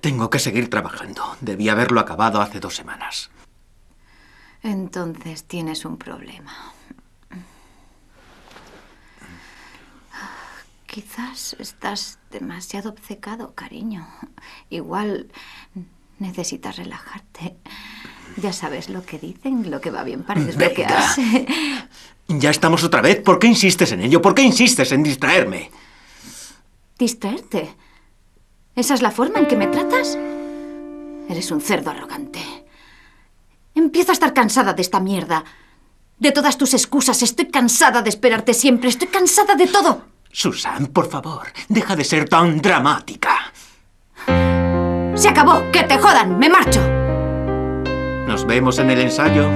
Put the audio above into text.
Tengo que seguir trabajando. Debí haberlo acabado hace 2 semanas. Entonces tienes un problema. Quizás estás demasiado obcecado, cariño. Igual necesitas relajarte. Ya sabes lo que dicen, lo que va bien para desbloquearse. Ya estamos otra vez. ¿Por qué insistes en ello? ¿Por qué insistes en distraerme? ¿Distraerte? ¿Esa es la forma en que me tratas? Eres un cerdo arrogante. Empiezo a estar cansada de esta mierda. De todas tus excusas. Estoy cansada de esperarte siempre. Estoy cansada de todo. Susan, por favor, deja de ser tan dramática. Se acabó. ¡Que te jodan! ¡Me marcho! Nos vemos en el ensayo.